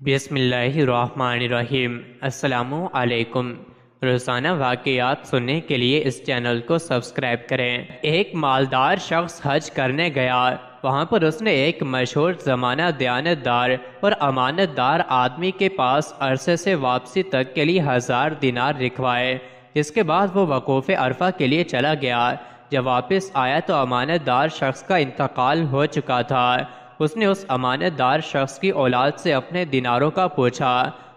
بسم اللہ الرحمن الرحیم۔ السلام علیکم۔ روزانہ واقعات سننے کے لیے اس چینل کو سبسکرائب کریں۔ ایک مالدار شخص حج کرنے گیا۔ وہاں پر اس نے ایک مشہور زمانہ دیانت دار اور امانت دار آدمی کے پاس عرصے سے واپسی تک کے لیے 1000 دینار رکھوائے۔ اس کے بعد وہ وقوف عرفہ کے لیے چلا گیا۔ جب واپس آیا تو امانت دار شخص کا انتقال ہو چکا تھا۔ اس نے اس امانت دار شخص کی اولاد سے اپنے دیناروں کا پوچھا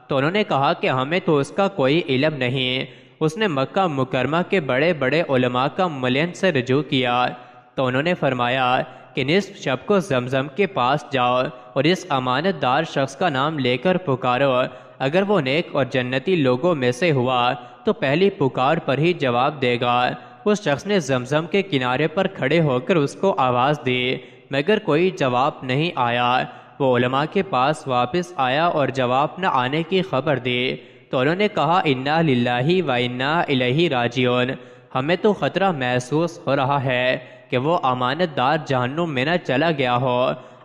تو انہوں نے کہا کہ ہمیں تو اس کا کوئی علم نہیں۔ اس نے مکہ مکرمہ کے بڑے بڑے علماء کا ملین سے رجوع کیا تو انہوں نے فرمایا کہ نصف شب کو زمزم کے پاس جاؤ اور اس امانت دار شخص کا نام لے کر پکارو۔ اگر وہ نیک اور جنتی لوگوں میں سے ہوا تو پہلی پکار پر ہی جواب دے گا۔ اس شخص نے زمزم کے کنارے پر کھڑے ہو کر اس کو آواز دی مگر کوئی جواب نہیں آیا۔ وہ علماء کے پاس واپس آیا اور جواب نہ آنے کی خبر دی تو انہوں نے کہا انا للہ و انا الیہ راجعون۔ ہمیں تو خطرہ محسوس ہو رہا ہے کہ وہ امانت دار جہنم میں نہ چلا گیا ہو۔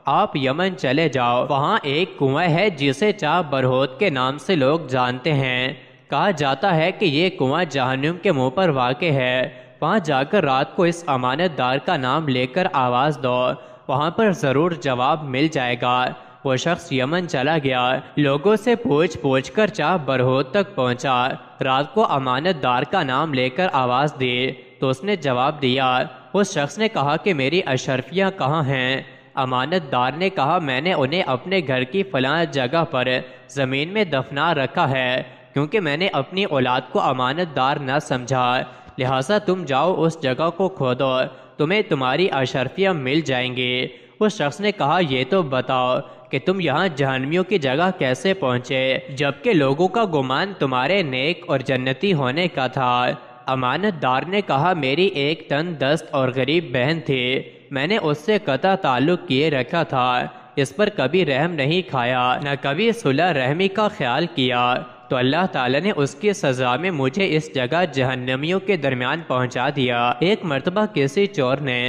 آپ یمن چلے جاؤ، وہاں ایک کنواں ہے جسے چاہ برہوت کے نام سے لوگ جانتے ہیں۔ کہا جاتا ہے کہ یہ کنواں جہنم کے منہ پر واقع ہے۔ وہاں جا کر رات کو اس امانت دار کا نام لے کر آواز دو، وہاں پر ضرور جواب مل جائے گا۔ وہ شخص یمن چلا گیا، لوگوں سے پوچھ کر چاہ برہوت تک پہنچا۔ رات کو امانت دار کا نام لے کر آواز دی تو اس نے جواب دیا۔ اس شخص نے کہا کہ میری اشرفیاں کہاں ہیں؟ امانت دار نے کہا میں نے انہیں اپنے گھر کی فلاں جگہ پر زمین میں دفنا رکھا ہے، کیونکہ میں نے اپنی اولاد کو امانت دار نہ سمجھا، لہٰذا تم جاؤ اس جگہ کو کھودو، تمہیں تمہاری اشرفیاں مل جائیں گی۔ اس شخص نے کہا یہ تو بتاؤ کہ تم یہاں جہنمیوں کی جگہ کیسے پہنچے جبکہ لوگوں کا گمان تمہارے نیک اور جنتی ہونے کا تھا؟ امانت دار نے کہا میری ایک تن دست اور غریب بہن تھی، میں نے اس سے قطع تعلق کیے رکھا تھا، اس پر کبھی رحم نہیں کھایا نہ کبھی صلح رحمی کا خیال کیا، تو اللہ تعالیٰ نے اس کی سزا میں مجھے اس جگہ جہنمیوں کے درمیان پہنچا دیا۔ ایک مرتبہ کسی چور نے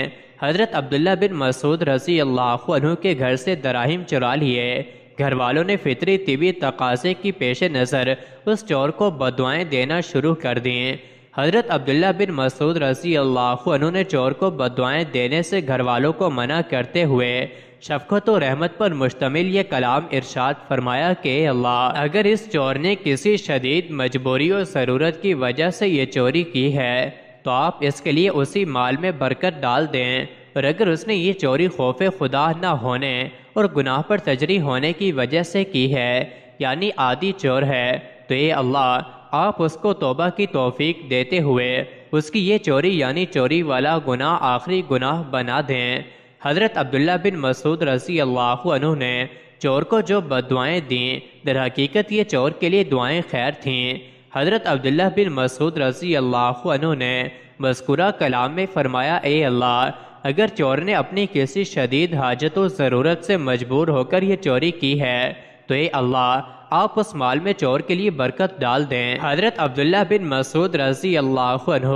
حضرت عبداللہ بن مسعود رضی اللہ عنہ کے گھر سے دراہم چرا لیے۔ گھر والوں نے فطری طبی تقاضے کی پیش نظر اس چور کو بددعائیں دینا شروع کر دیں۔ حضرت عبداللہ بن مسعود رضی اللہ عنہ نے چور کو بددعائیں دینے سے گھر والوں کو منع کرتے ہوئے شفقت و رحمت پر مشتمل یہ کلام ارشاد فرمایا کہ اللہ اگر اس چور نے کسی شدید مجبوری و ضرورت کی وجہ سے یہ چوری کی ہے تو آپ اس کے لیے اسی مال میں برکت ڈال دیں، اور اگر اس نے یہ چوری خوف خدا نہ ہونے اور گناہ پر تجری ہونے کی وجہ سے کی ہے یعنی عادی چور ہے تو اے اللہ آپ اس کو توبہ کی توفیق دیتے ہوئے اس کی یہ چوری یعنی چوری والا گناہ آخری گناہ بنا دیں۔ حضرت عبداللہ بن مسعود رضی اللہ عنہ نے چور کو جو بددعائیں دیں در حقیقت یہ چور کے لیے دعائیں خیر تھیں۔ حضرت عبداللہ بن مسعود رضی اللہ عنہ نے مذکورہ کلام میں فرمایا اے اللہ اگر چور نے اپنی کسی شدید حاجت و ضرورت سے مجبور ہو کر یہ چوری کی ہے تو اے اللہ آپ اس مال میں چور کے لیے برکت ڈال دیں۔ حضرت عبداللہ بن مسعود رضی اللہ عنہ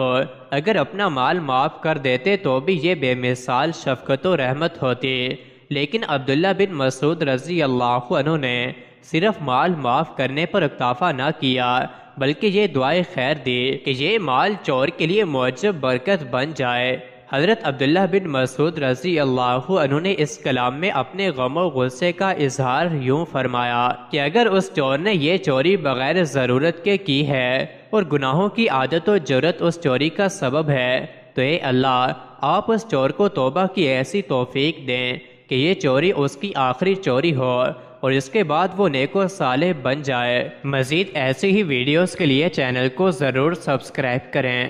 اگر اپنا مال معاف کر دیتے تو بھی یہ بے مثال شفقت و رحمت ہوتی، لیکن عبداللہ بن مسعود رضی اللہ عنہ نے صرف مال معاف کرنے پر اکتفا نہ کیا بلکہ یہ دعائیں خیر دی کہ یہ مال چور کے لیے موجب برکت بن جائے۔ حضرت عبداللہ بن مسعود رضی اللہ عنہ نے اس کلام میں اپنے غم و غصے کا اظہار یوں فرمایا کہ اگر اس چور نے یہ چوری بغیر ضرورت کے کی ہے اور گناہوں کی عادت و جرت اس چوری کا سبب ہے تو اے اللہ آپ اس چور کو توبہ کی ایسی توفیق دیں کہ یہ چوری اس کی آخری چوری ہو اور اس کے بعد وہ نیک و صالح بن جائے۔ مزید ایسی ہی ویڈیوز کے لیے چینل کو ضرور سبسکرائب کریں۔